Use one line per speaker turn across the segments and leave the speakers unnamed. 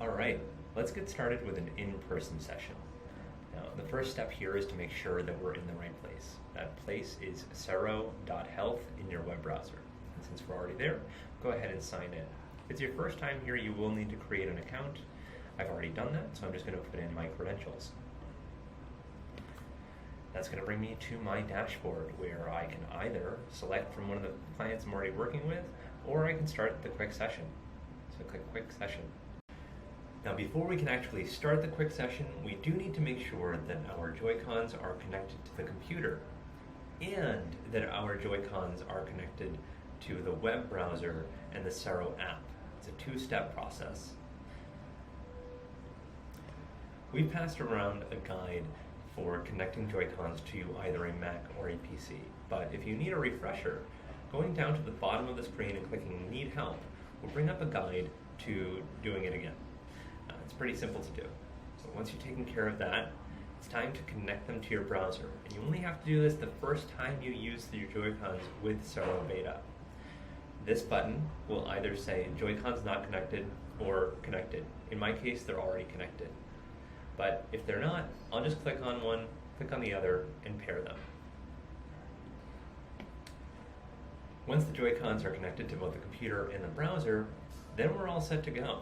Alright, let's get started with an in-person session. Now, the first step here is to make sure that we're in the right place. That place is sero.health in your web browser. And since we're already there, go ahead and sign in. If it's your first time here, you will need to create an account. I've already done that, so I'm just going to put in my credentials. That's going to bring me to my dashboard where I can either select from one of the clients I'm already working with, or I can start the quick session. So click quick session. Now before we can actually start the quick session, we do need to make sure that our Joy-Cons are connected to the computer and that our Joy-Cons are connected to the web browser and the Sero app. It's a two-step process. We've passed around a guide for connecting Joy-Cons to either a Mac or a PC, but if you need a refresher, going down to the bottom of the screen and clicking Need Help will bring up a guide to doing it again. It's pretty simple to do. So once you've taken care of that, it's time to connect them to your browser. And you only have to do this the first time you use your Joy-Cons with Sero Beta. This button will either say Joy-Cons not connected or connected. In my case, they're already connected. But if they're not, I'll just click on one, click on the other, and pair them. Once the Joy-Cons are connected to both the computer and the browser, then we're all set to go.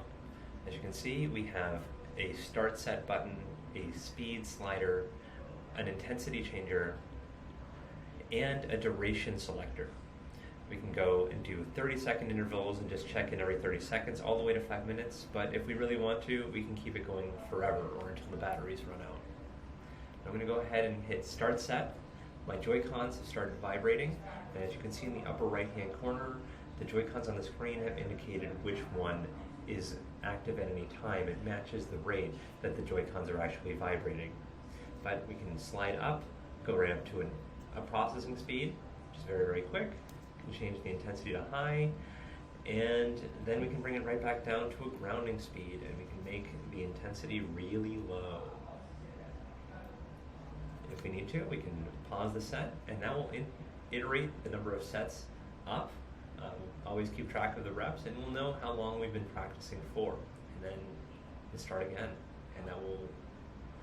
As you can see, we have a start set button, a speed slider, an intensity changer, and a duration selector. We can go and do 30-second intervals and just check in every 30 seconds all the way to 5 minutes, but if we really want to, we can keep it going forever or until the batteries run out. I'm going to go ahead and hit start set. My Joy-Cons have started vibrating, and as you can see in the upper right-hand corner, the Joy-Cons on the screen have indicated which one is active at any time. It matches the rate that the Joy-Cons are actually vibrating. But we can slide up, go right up to a processing speed, which is very, very quick. We can change the intensity to high, and then we can bring it right back down to a grounding speed, and we can make the intensity really low. If we need to, we can pause the set, and now we'll iterate the number of sets up. Always keep track of the reps, and we'll know how long we've been practicing for. And then we'll start again, and now we'll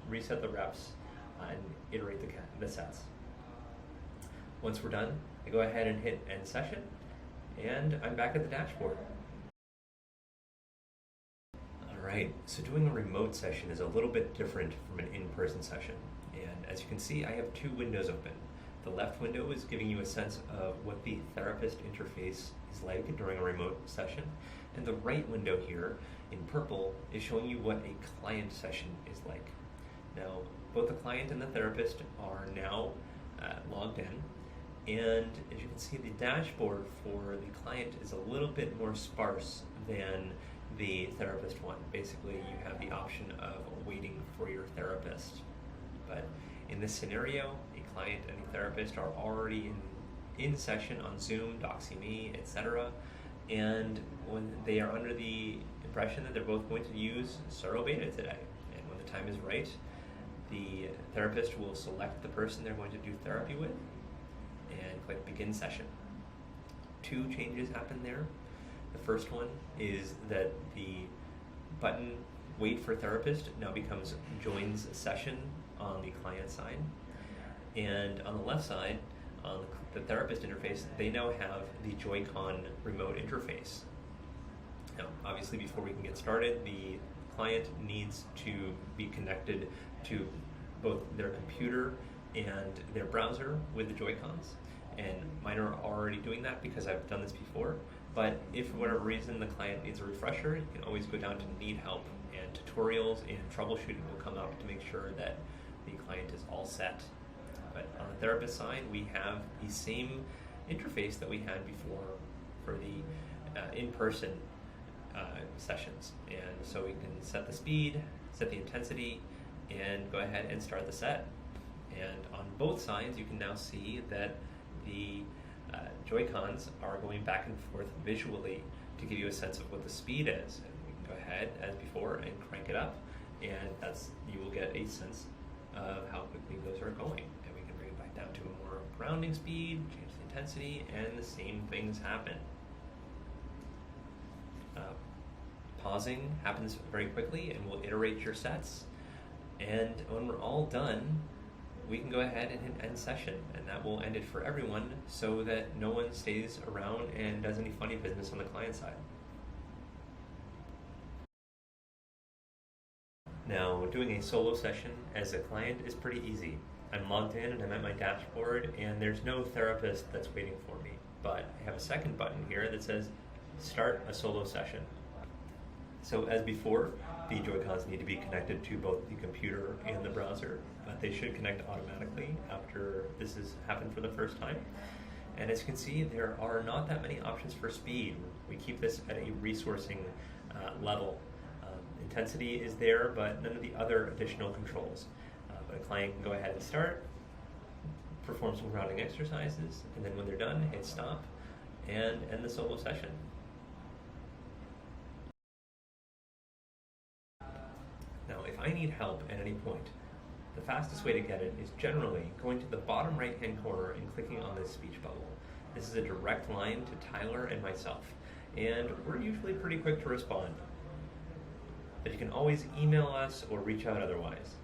reset the reps and iterate the sets. Once we're done, I go ahead and hit end session, and I'm back at the dashboard. Alright, so doing a remote session is a little bit different from an in-person session. And as you can see, I have two windows open. The left window is giving you a sense of what the therapist interface is like during a remote session, and the right window here in purple is showing you what a client session is like. Now, both the client and the therapist are now logged in, and as you can see, the dashboard for the client is a little bit more sparse than the therapist one. Basically, you have the option of waiting for your therapist. But in this scenario, a client and a therapist are already in session on Zoom, DoxyMe, etc. And when they are under the impression that they're both going to use Sero Beta today. And when the time is right, the therapist will select the person they're going to do therapy with and click begin session. Two changes happen there. The first one is that the button wait for therapist now becomes joins session on the client side, and on the left side, on the therapist interface, they now have the Joy-Con remote interface. Now, obviously, before we can get started, the client needs to be connected to both their computer and their browser with the Joy-Cons, and mine are already doing that because I've done this before. But if for whatever reason the client needs a refresher, you can always go down to Need Help, and tutorials and troubleshooting will come up to make sure that the client is all set. But on the therapist side, we have the same interface that we had before for the in-person sessions. And so we can set the speed, set the intensity, and go ahead and start the set. And on both sides, you can now see that the Joy-Cons are going back and forth visually to give you a sense of what the speed is. And we can go ahead, as before, and crank it up, and you will get a sense of how quickly those are going. And we can bring it back down to a more grounding speed, change the intensity, and the same things happen. browsing happens very quickly, and we'll iterate your sets. And when we're all done, we can go ahead and hit end session, and that will end it for everyone so that no one stays around and does any funny business on the client side. Now, doing a solo session as a client is pretty easy. I'm logged in and I'm at my dashboard, and there's no therapist that's waiting for me. But I have a second button here that says Start a Solo Session. So as before, the Joy-Cons need to be connected to both the computer and the browser, but they should connect automatically after this has happened for the first time. And as you can see, there are not that many options for speed. We keep this at a resourcing level. Intensity is there, but none of the other additional controls. But a client can go ahead and start, perform some grounding exercises, and then when they're done, hit stop and end the solo session. Now, if I need help at any point, the fastest way to get it is generally going to the bottom right-hand corner and clicking on this speech bubble. This is a direct line to Tyler and myself, and we're usually pretty quick to respond. But you can always email us or reach out otherwise.